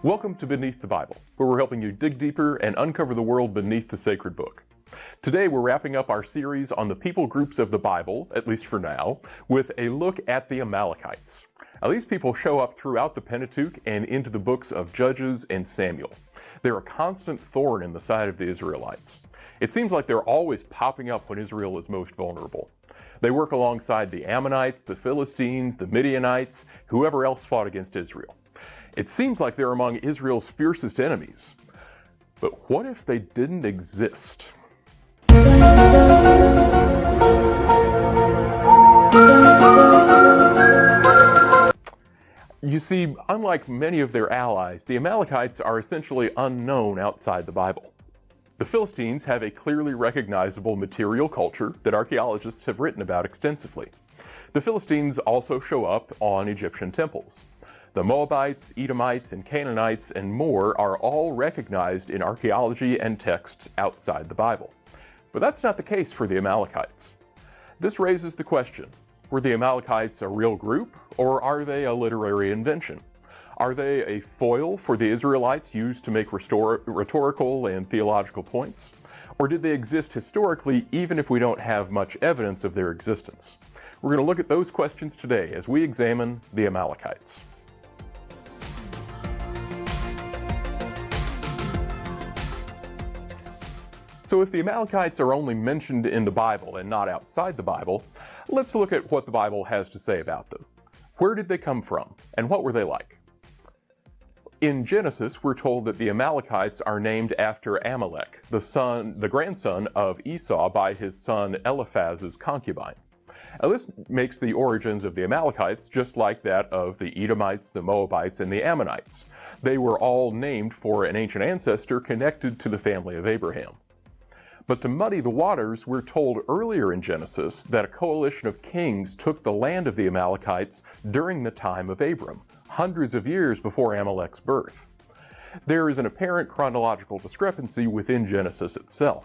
Welcome to Beneath the Bible, where we're helping you dig deeper and uncover the world beneath the sacred book. Today we're wrapping up our series on the people groups of the Bible, at least for now, with a look at the Amalekites. Now, these people show up throughout the Pentateuch and into the books of Judges and Samuel. They're a constant thorn in the side of the Israelites. It seems like they're always popping up when Israel is most vulnerable. They work alongside the Ammonites, the Philistines, the Midianites, whoever else fought against Israel. It seems like they're among Israel's fiercest enemies. But what if they didn't exist? You see, unlike many of their allies, the Amalekites are essentially unknown outside the Bible. The Philistines have a clearly recognizable material culture that archaeologists have written about extensively. The Philistines also show up on Egyptian temples. The Moabites, Edomites, and Canaanites, and more are all recognized in archaeology and texts outside the Bible. But that's not the case for the Amalekites. This raises the question, were the Amalekites a real group, or are they a literary invention? Are they a foil for the Israelites used to make rhetorical and theological points? Or did they exist historically even if we don't have much evidence of their existence? We're going to look at those questions today as we examine the Amalekites. So if the Amalekites are only mentioned in the Bible and not outside the Bible, let's look at what the Bible has to say about them. Where did they come from, and what were they like? In Genesis, we're told that the Amalekites are named after Amalek, the grandson of Esau by his son Eliphaz's concubine. Now, this makes the origins of the Amalekites just like that of the Edomites, the Moabites, and the Ammonites. They were all named for an ancient ancestor connected to the family of Abraham. But to muddy the waters, we're told earlier in Genesis that a coalition of kings took the land of the Amalekites during the time of Abram, hundreds of years before Amalek's birth. There is an apparent chronological discrepancy within Genesis itself.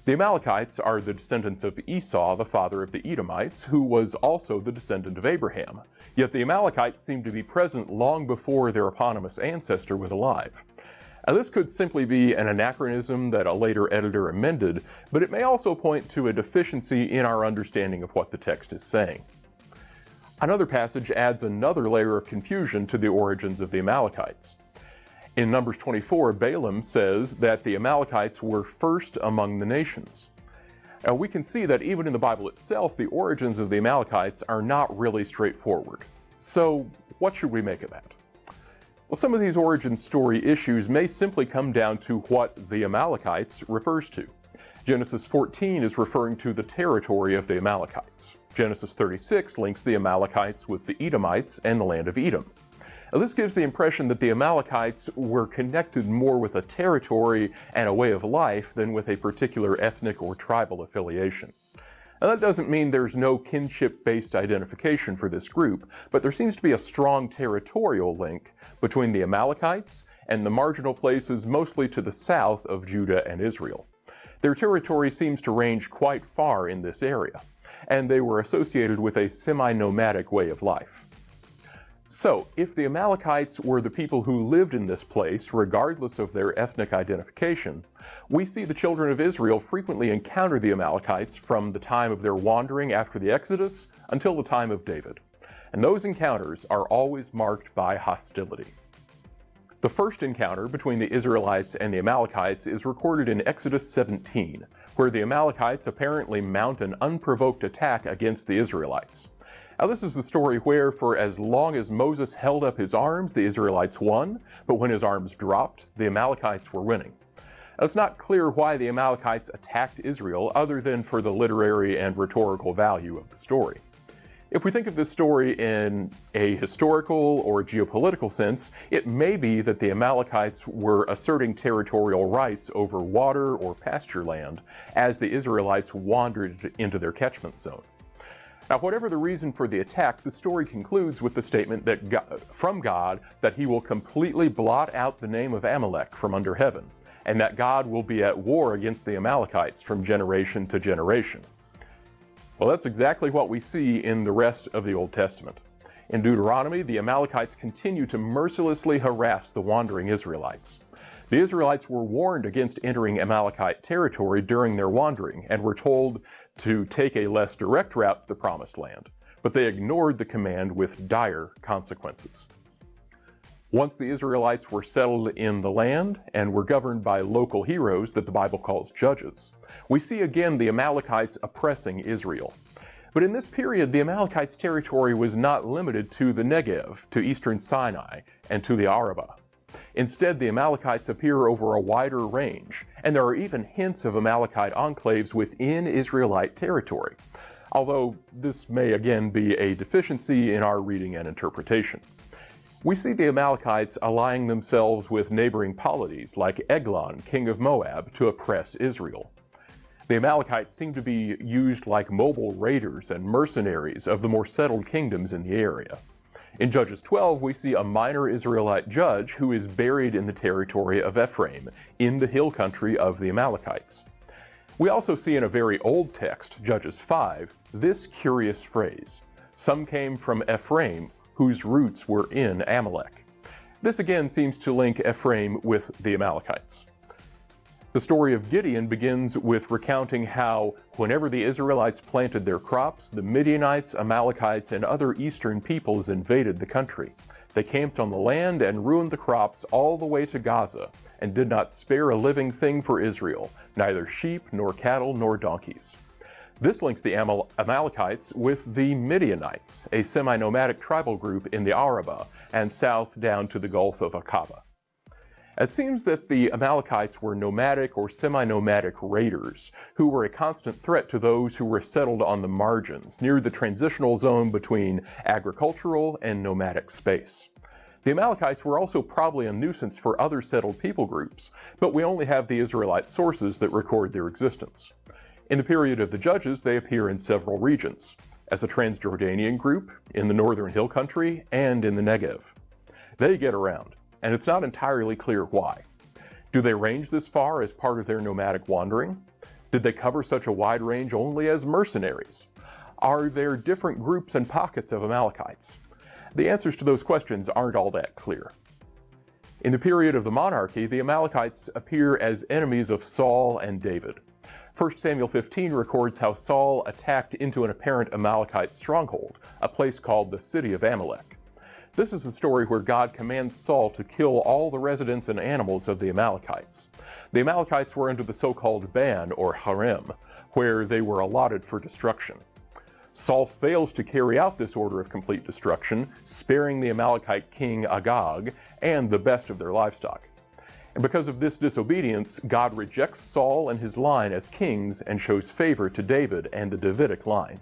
The Amalekites are the descendants of Esau, the father of the Edomites, who was also the descendant of Abraham. Yet the Amalekites seem to be present long before their eponymous ancestor was alive. Now, this could simply be an anachronism that a later editor amended, but it may also point to a deficiency in our understanding of what the text is saying. Another passage adds another layer of confusion to the origins of the Amalekites. In Numbers 24, Balaam says that the Amalekites were first among the nations. Now, we can see that even in the Bible itself, the origins of the Amalekites are not really straightforward. So, what should we make of that? Well, some of these origin story issues may simply come down to what the Amalekites refers to. Genesis 14 is referring to the territory of the Amalekites. Genesis 36 links the Amalekites with the Edomites and the land of Edom. Now, this gives the impression that the Amalekites were connected more with a territory and a way of life than with a particular ethnic or tribal affiliation. Now, that doesn't mean there's no kinship-based identification for this group, but there seems to be a strong territorial link between the Amalekites and the marginal places mostly to the south of Judah and Israel. Their territory seems to range quite far in this area, and they were associated with a semi-nomadic way of life. So, if the Amalekites were the people who lived in this place, regardless of their ethnic identification, we see the children of Israel frequently encounter the Amalekites from the time of their wandering after the Exodus until the time of David. And those encounters are always marked by hostility. The first encounter between the Israelites and the Amalekites is recorded in Exodus 17, where the Amalekites apparently mount an unprovoked attack against the Israelites. Now, this is the story where, for as long as Moses held up his arms, the Israelites won, but when his arms dropped, the Amalekites were winning. Now, it's not clear why the Amalekites attacked Israel other than for the literary and rhetorical value of the story. If we think of this story in a historical or geopolitical sense, it may be that the Amalekites were asserting territorial rights over water or pasture land as the Israelites wandered into their catchment zone. Now, whatever the reason for the attack, the story concludes with the statement that from God that he will completely blot out the name of Amalek from under heaven, and that God will be at war against the Amalekites from generation to generation. Well, that's exactly what we see in the rest of the Old Testament. In Deuteronomy, the Amalekites continue to mercilessly harass the wandering Israelites. The Israelites were warned against entering Amalekite territory during their wandering and were told to take a less direct route to the Promised Land, but they ignored the command with dire consequences. Once the Israelites were settled in the land and were governed by local heroes that the Bible calls judges, we see again the Amalekites oppressing Israel. But in this period, the Amalekites' territory was not limited to the Negev, to eastern Sinai, and to the Arabah. Instead, the Amalekites appear over a wider range, and there are even hints of Amalekite enclaves within Israelite territory, although this may again be a deficiency in our reading and interpretation. We see the Amalekites allying themselves with neighboring polities like Eglon, king of Moab, to oppress Israel. The Amalekites seem to be used like mobile raiders and mercenaries of the more settled kingdoms in the area. In Judges 12, we see a minor Israelite judge who is buried in the territory of Ephraim, in the hill country of the Amalekites. We also see in a very old text, Judges 5, this curious phrase, "Some came from Ephraim, whose roots were in Amalek." This again seems to link Ephraim with the Amalekites. The story of Gideon begins with recounting how, whenever the Israelites planted their crops, the Midianites, Amalekites, and other eastern peoples invaded the country. They camped on the land and ruined the crops all the way to Gaza, and did not spare a living thing for Israel, neither sheep, nor cattle, nor donkeys. This links the Amalekites with the Midianites, a semi-nomadic tribal group in the Arabah and south down to the Gulf of Aqaba. It seems that the Amalekites were nomadic or semi-nomadic raiders who were a constant threat to those who were settled on the margins, near the transitional zone between agricultural and nomadic space. The Amalekites were also probably a nuisance for other settled people groups, but we only have the Israelite sources that record their existence. In the period of the Judges, they appear in several regions, as a Transjordanian group, in the northern hill country, and in the Negev. They get around, and it's not entirely clear why. Do they range this far as part of their nomadic wandering? Did they cover such a wide range only as mercenaries? Are there different groups and pockets of Amalekites? The answers to those questions aren't all that clear. In the period of the monarchy, the Amalekites appear as enemies of Saul and David. 1 Samuel 15 records how Saul attacked into an apparent Amalekite stronghold, a place called the city of Amalek. This is the story where God commands Saul to kill all the residents and animals of the Amalekites. The Amalekites were under the so-called ban, or herem, where they were allotted for destruction. Saul fails to carry out this order of complete destruction, sparing the Amalekite king Agag and the best of their livestock. And because of this disobedience, God rejects Saul and his line as kings and shows favor to David and the Davidic line.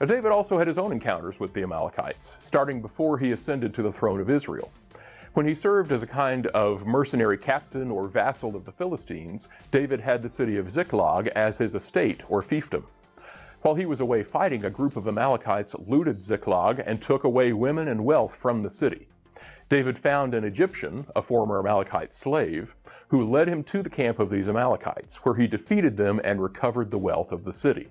Now, David also had his own encounters with the Amalekites, starting before he ascended to the throne of Israel. When he served as a kind of mercenary captain or vassal of the Philistines, David had the city of Ziklag as his estate or fiefdom. While he was away fighting, a group of Amalekites looted Ziklag and took away women and wealth from the city. David found an Egyptian, a former Amalekite slave, who led him to the camp of these Amalekites, where he defeated them and recovered the wealth of the city.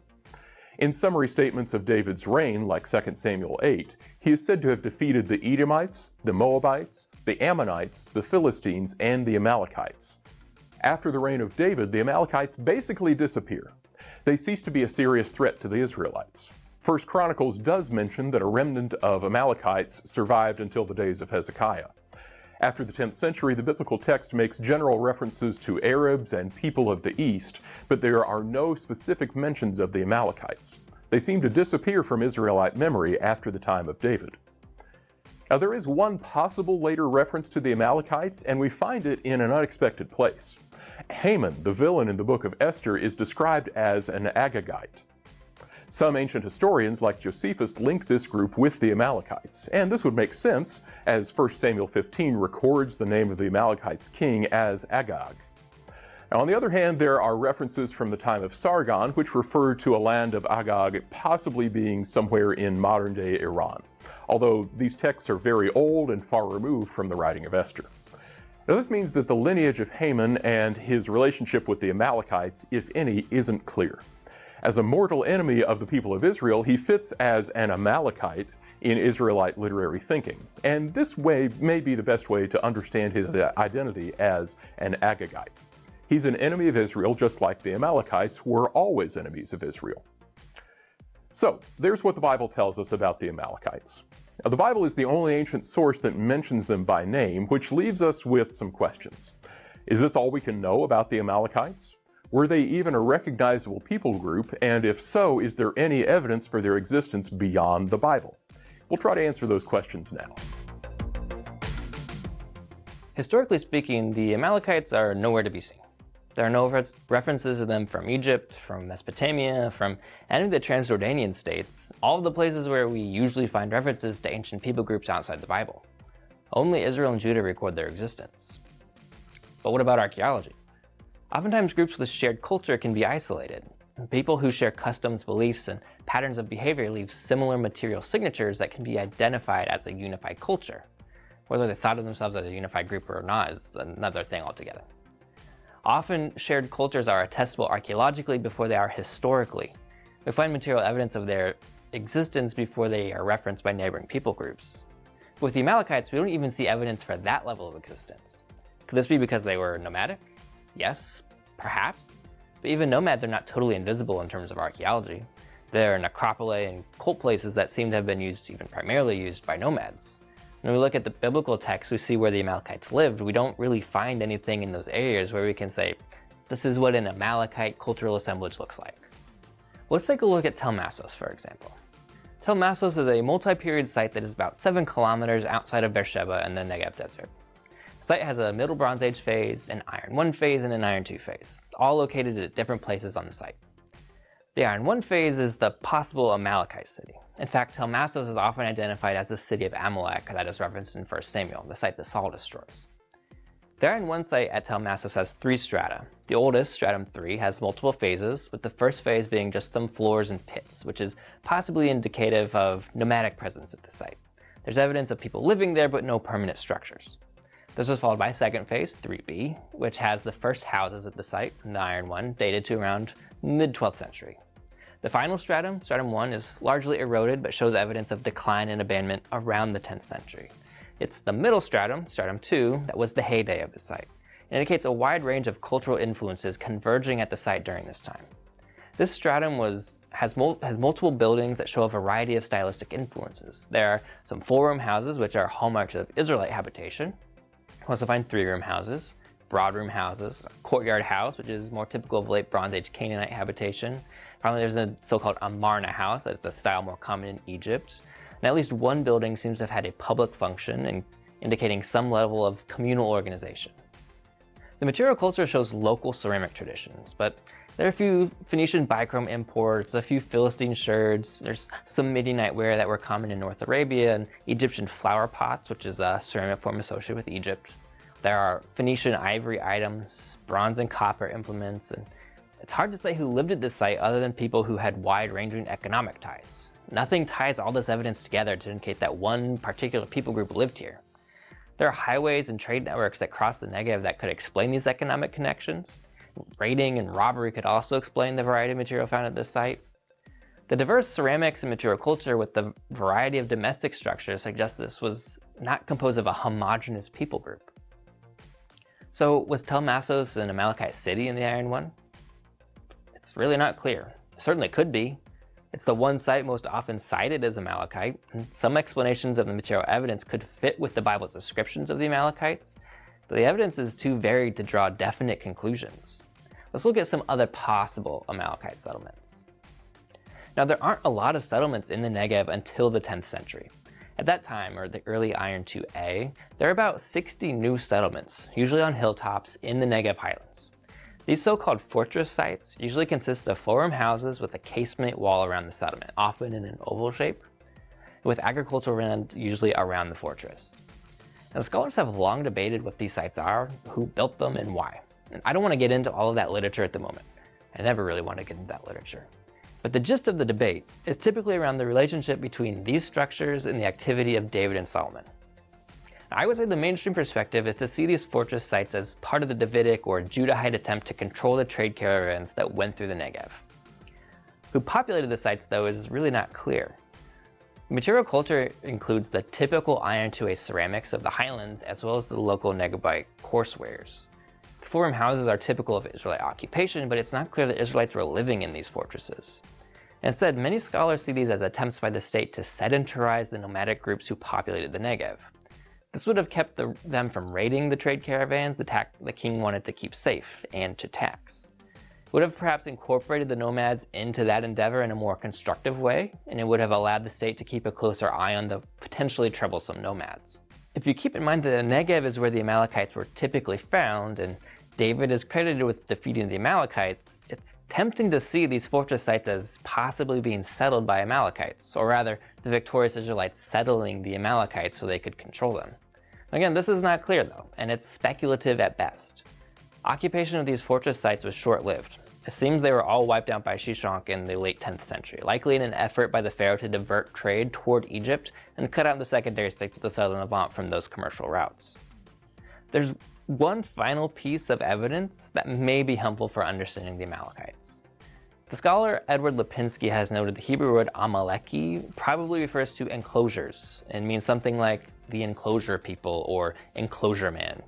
In summary statements of David's reign, like 2 Samuel 8, he is said to have defeated the Edomites, the Moabites, the Ammonites, the Philistines, and the Amalekites. After the reign of David, the Amalekites basically disappear. They cease to be a serious threat to the Israelites. 1 Chronicles does mention that a remnant of Amalekites survived until the days of Hezekiah. After the 10th century, the biblical text makes general references to Arabs and people of the East, but there are no specific mentions of the Amalekites. They seem to disappear from Israelite memory after the time of David. Now, there is one possible later reference to the Amalekites, and we find it in an unexpected place. Haman, the villain in the book of Esther, is described as an Agagite. Some ancient historians, like Josephus, link this group with the Amalekites, and this would make sense, as 1 Samuel 15 records the name of the Amalekites' king as Agag. Now, on the other hand, there are references from the time of Sargon, which refer to a land of Agag possibly being somewhere in modern-day Iran, although these texts are very old and far removed from the writing of Esther. Now, this means that the lineage of Haman and his relationship with the Amalekites, if any, isn't clear. As a mortal enemy of the people of Israel, he fits as an Amalekite in Israelite literary thinking. And this way may be the best way to understand his identity as an Agagite. He's an enemy of Israel, just like the Amalekites were always enemies of Israel. So, there's what the Bible tells us about the Amalekites. Now, the Bible is the only ancient source that mentions them by name, which leaves us with some questions. Is this all we can know about the Amalekites? Were they even a recognizable people group? And if so, is there any evidence for their existence beyond the Bible? We'll try to answer those questions now. Historically speaking, the Amalekites are nowhere to be seen. There are no references to them from Egypt, from Mesopotamia, from any of the Transjordanian states, all of the places where we usually find references to ancient people groups outside the Bible. Only Israel and Judah record their existence. But what about archaeology? Oftentimes groups with shared culture can be isolated. People who share customs, beliefs, and patterns of behavior leave similar material signatures that can be identified as a unified culture. Whether they thought of themselves as a unified group or not is another thing altogether. Often, shared cultures are attestable archaeologically before they are historically. We find material evidence of their existence before they are referenced by neighboring people groups. With the Amalekites, we don't even see evidence for that level of existence. Could this be because they were nomadic? Yes, perhaps. But even nomads are not totally invisible in terms of archaeology. There are necropoli and cult places that seem to have been used, even primarily used, by nomads. When we look at the biblical texts, we see where the Amalekites lived. We don't really find anything in those areas where we can say, this is what an Amalekite cultural assemblage looks like. Let's take a look at Tel Massos, for example. Tel Massos is a multi-period site that is about 7 kilometers outside of Beersheba in the Negev Desert. The site has a Middle Bronze Age phase, an Iron 1 phase, and an Iron 2 phase, all located at different places on the site. The Iron 1 phase is the possible Amalekite city. In fact, Tel Massos is often identified as the city of Amalek that is referenced in 1 Samuel, the site that Saul destroys. The Iron 1 site at Tel Massos has 3 strata. The oldest, stratum 3, has multiple phases, with the first phase being just some floors and pits, which is possibly indicative of nomadic presence at the site. There's evidence of people living there, but no permanent structures. This was followed by a second phase, 3B, which has the first houses at the site, in the Iron 1, dated to around mid-12th century. The final stratum, stratum 1, is largely eroded but shows evidence of decline and abandonment around the 10th century. It's the middle stratum, stratum 2, that was the heyday of the site. It indicates a wide range of cultural influences converging at the site during this time. This stratum has multiple buildings that show a variety of stylistic influences. There are some 4-room houses, which are hallmarks of Israelite habitation. We also find 3-room houses, broad-room houses, a courtyard house, which is more typical of late Bronze Age Canaanite habitation. Finally, there's a so-called Amarna house, that's the style more common in Egypt. And at least one building seems to have had a public function, and indicating some level of communal organization. The material culture shows local ceramic traditions, but there are a few Phoenician bichrome imports, a few Philistine sherds, there's some Midianite ware that were common in North Arabia, and Egyptian flower pots, which is a ceramic form associated with Egypt. There are Phoenician ivory items, bronze and copper implements, and it's hard to say who lived at this site other than people who had wide-ranging economic ties. Nothing ties all this evidence together to indicate that one particular people group lived here. There are highways and trade networks that cross the Negev that could explain these economic connections. Raiding and robbery could also explain the variety of material found at this site. The diverse ceramics and material culture with the variety of domestic structures suggests this was not composed of a homogeneous people group. So was Tel Massos an Amalekite city in the Iron One? It's really not clear. It certainly could be. It's the one site most often cited as Amalekite, and some explanations of the material evidence could fit with the Bible's descriptions of the Amalekites, but the evidence is too varied to draw definite conclusions. Let's look at some other possible Amalekite settlements. Now, there aren't a lot of settlements in the Negev until the 10th century. At that time, or the early Iron 2A, there are about 60 new settlements, usually on hilltops in the Negev highlands. These so-called fortress sites usually consist of 4-room houses with a casemate wall around the settlement, often in an oval shape, with agricultural land usually around the fortress. Now, scholars have long debated what these sites are, who built them, and why. And I don't want to get into all of that literature at the moment. I never really want to get into that literature. But the gist of the debate is typically around the relationship between these structures and the activity of David and Solomon. I would say the mainstream perspective is to see these fortress sites as part of the Davidic or Judahite attempt to control the trade caravans that went through the Negev. Who populated the sites, though, is really not clear. Material culture includes the typical iron-to-a ceramics of the highlands as well as the local Negevite coarse wares. The forum houses are typical of Israelite occupation, but it's not clear that Israelites were living in these fortresses. Instead, many scholars see these as attempts by the state to sedentarize the nomadic groups who populated the Negev. This would have kept them from raiding the trade caravans the king wanted to keep safe and to tax. It would have perhaps incorporated the nomads into that endeavor in a more constructive way, and it would have allowed the state to keep a closer eye on the potentially troublesome nomads. If you keep in mind that the Negev is where the Amalekites were typically found, and David is credited with defeating the Amalekites, it's tempting to see these fortress sites as possibly being settled by Amalekites, or rather, the victorious Israelites settling the Amalekites so they could control them. Again, this is not clear though, and it's speculative at best. Occupation of these fortress sites was short-lived. It seems they were all wiped out by Shishonk in the late 10th century, likely in an effort by the pharaoh to divert trade toward Egypt and cut out the secondary states of the southern Levant from those commercial routes. There's one final piece of evidence that may be helpful for understanding the Amalekites. The scholar Edward Lipinski has noted the Hebrew word Amaleki probably refers to enclosures and means something like the enclosure people or enclosure man.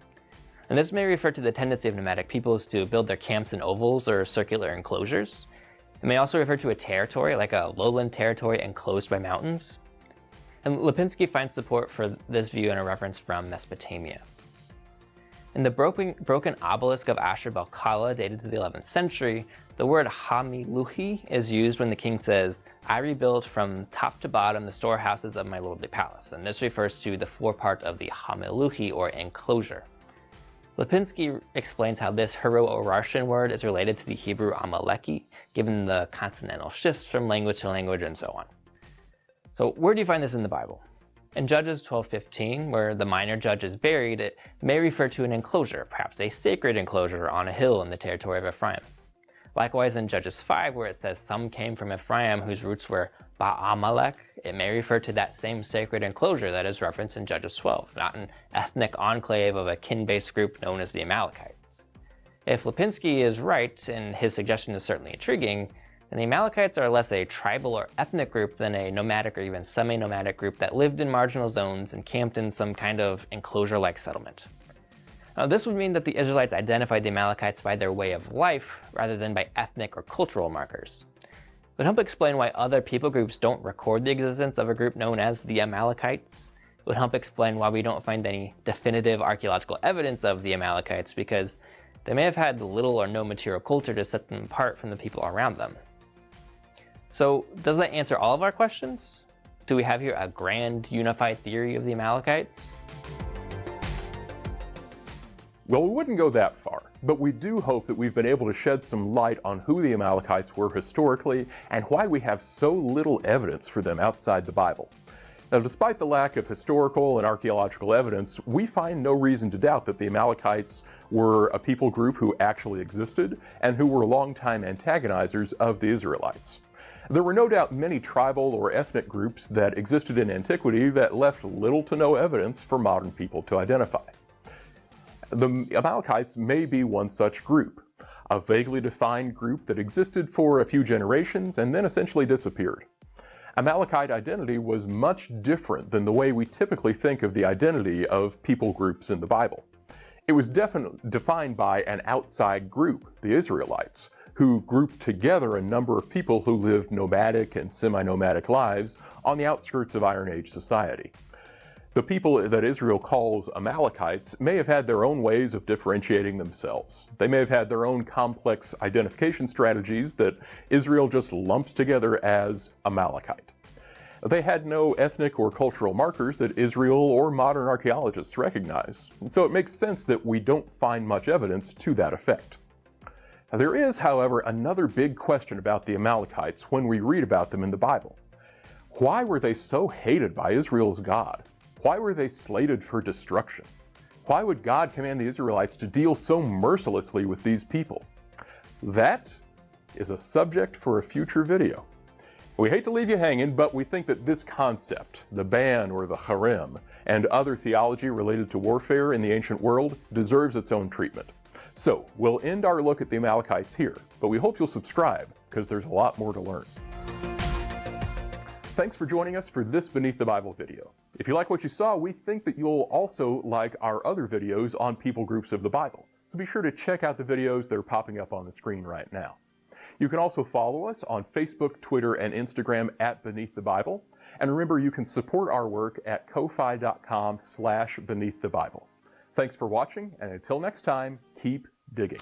And this may refer to the tendency of nomadic peoples to build their camps in ovals or circular enclosures. It may also refer to a territory, like a lowland territory enclosed by mountains. And Lipinski finds support for this view in a reference from Mesopotamia. In the broken obelisk of Ashur-bel-Kala, dated to the 11th century, the word Hamiluhi is used when the king says, "I rebuilt from top to bottom the storehouses of my lordly palace," and this refers to the forepart of the Hamiluhi, or enclosure. Lipinski explains how this Hurro-Urartian word is related to the Hebrew Amaleki, given the consonantal shifts from language to language and so on. So where do you find this in the Bible? In Judges 12:15, where the minor judge is buried, it may refer to an enclosure, perhaps a sacred enclosure on a hill in the territory of Ephraim. Likewise, in Judges 5, where it says some came from Ephraim whose roots were Ba'amalek, it may refer to that same sacred enclosure that is referenced in Judges 12, not an ethnic enclave of a kin-based group known as the Amalekites. If Lipinski is right, and his suggestion is certainly intriguing, then the Amalekites are less a tribal or ethnic group than a nomadic or even semi-nomadic group that lived in marginal zones and camped in some kind of enclosure-like settlement. Now, this would mean that the Israelites identified the Amalekites by their way of life rather than by ethnic or cultural markers. It would help explain why other people groups don't record the existence of a group known as the Amalekites. It would help explain why we don't find any definitive archaeological evidence of the Amalekites, because they may have had little or no material culture to set them apart from the people around them. So, does that answer all of our questions? Do we have here a grand unified theory of the Amalekites? Well, we wouldn't go that far, but we do hope that we've been able to shed some light on who the Amalekites were historically and why we have so little evidence for them outside the Bible. Now, despite the lack of historical and archaeological evidence, we find no reason to doubt that the Amalekites were a people group who actually existed and who were longtime antagonizers of the Israelites. There were no doubt many tribal or ethnic groups that existed in antiquity that left little to no evidence for modern people to identify. The Amalekites may be one such group, a vaguely defined group that existed for a few generations and then essentially disappeared. Amalekite identity was much different than the way we typically think of the identity of people groups in the Bible. It was defined by an outside group, the Israelites, who grouped together a number of people who lived nomadic and semi-nomadic lives on the outskirts of Iron Age society. The people that Israel calls Amalekites may have had their own ways of differentiating themselves. They may have had their own complex identification strategies that Israel just lumps together as Amalekite. They had no ethnic or cultural markers that Israel or modern archaeologists recognize, and so it makes sense that we don't find much evidence to that effect. Now, there is, however, another big question about the Amalekites when we read about them in the Bible. Why were they so hated by Israel's God? Why were they slated for destruction? Why would God command the Israelites to deal so mercilessly with these people? That is a subject for a future video. We hate to leave you hanging, but we think that this concept, the ban or the herem, and other theology related to warfare in the ancient world deserves its own treatment. So, we'll end our look at the Amalekites here, but we hope you'll subscribe, because there's a lot more to learn. Thanks for joining us for this Beneath the Bible video. If you like what you saw, we think that you'll also like our other videos on people groups of the Bible. So be sure to check out the videos that are popping up on the screen right now. You can also follow us on Facebook, Twitter, and Instagram at Beneath the Bible. And remember, you can support our work at ko-fi.com/beneaththebible. Thanks for watching, and until next time, keep digging.